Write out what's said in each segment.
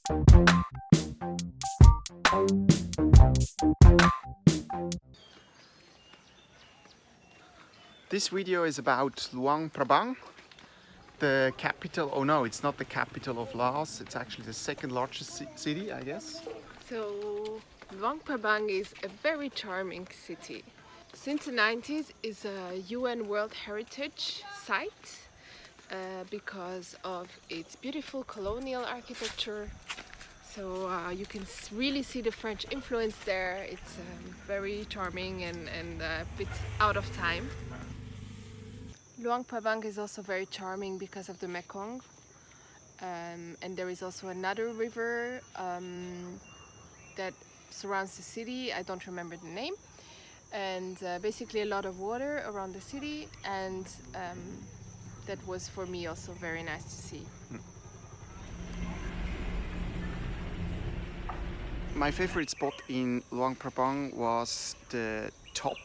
This video is about Luang Prabang, the capital. Oh no, it's not the capital of Laos. It's actually the second largest city, I guess. So Luang Prabang is a very charming city. Since the 90s, it's a UN World Heritage Site because of its beautiful colonial architecture. So you can really see the French influence there. It's very charming and a bit out of time. Luang Prabang is also very charming because of the Mekong. And there is also another river that surrounds the city. I don't remember the name. And basically a lot of water around the city, and that was for me also very nice to see. My favorite spot in Luang Prabang was the top.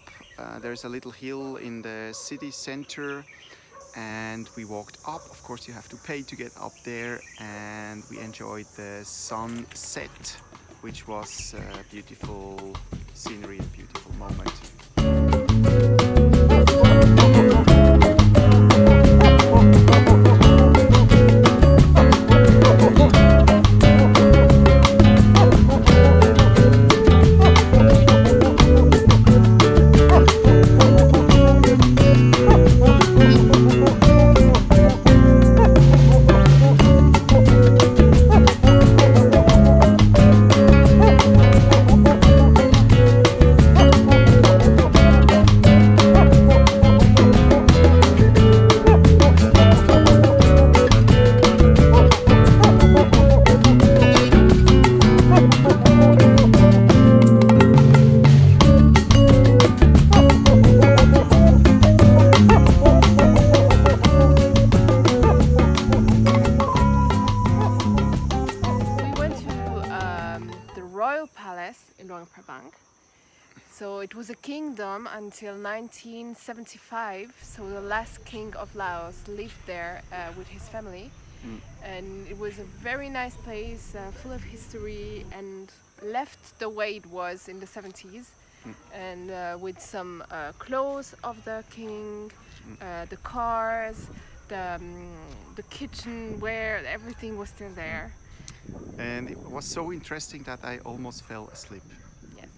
There's a little hill in the city center and we walked up. Of course you have to pay to get up there, and we enjoyed the sunset, which was a beautiful scenery, a beautiful moment. In Luang Prabang. So it was a kingdom until 1975. So the last king of Laos lived there with his family. And it was a very nice place, full of history, and left the way it was in the 70s. And with some clothes of the king, the cars, the kitchenware, everything was still there. And it was so interesting that I almost fell asleep. Yes,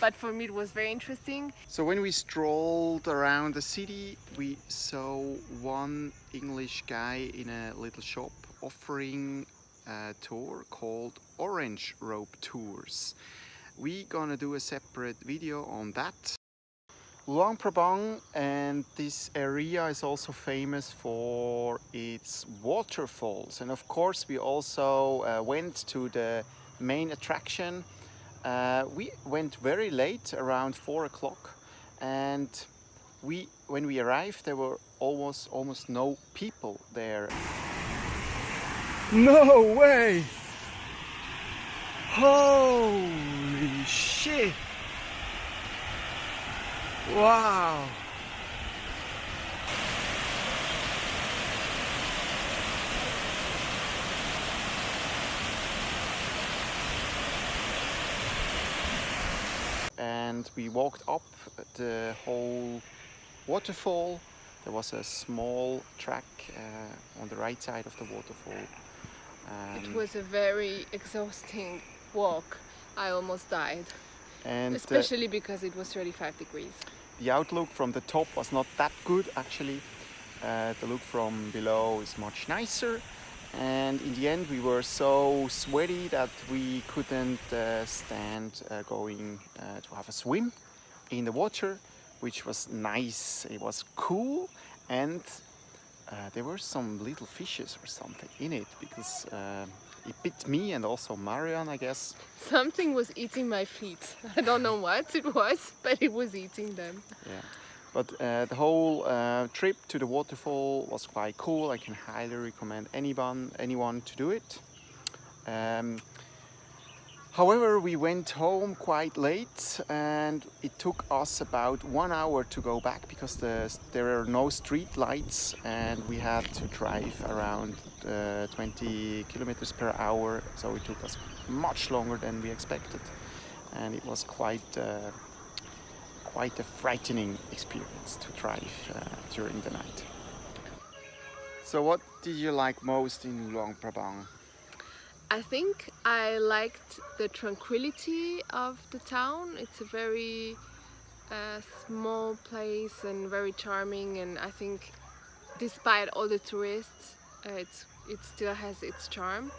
but for me it was very interesting. So when we strolled around the city, we saw one English guy in a little shop offering a tour called Orange Rope Tours. We're gonna do a separate video on that. Luang Prabang and this area is also famous for its waterfalls, and of course we also went to the main attraction. We went very late, around 4 o'clock, and when we arrived there were almost no people there. No way! Holy shit! Wow! And we walked up the whole waterfall. There was a small track on the right side of the waterfall. It was a very exhausting walk. I almost died. And especially because it was 35 degrees. The outlook from the top was not that good actually. The look from below is much nicer, and in the end we were so sweaty that we couldn't stand going to have a swim in the water, which was nice. It was cool, and there were some little fishes or something in it, because it bit me and also Marianne, I guess. Something was eating my feet. I don't know what it was, but it was eating them. Yeah, but the whole trip to the waterfall was quite cool. I can highly recommend anyone to do it. However, we went home quite late and it took us about 1 hour to go back because there are no street lights and we had to drive around 20 kilometers per hour, so it took us much longer than we expected, and it was quite a frightening experience to drive during the night. So what did you like most in Luang Prabang? I think I liked the tranquility of the town. It's a very small place and very charming, and I think despite all the tourists, it still has its charm.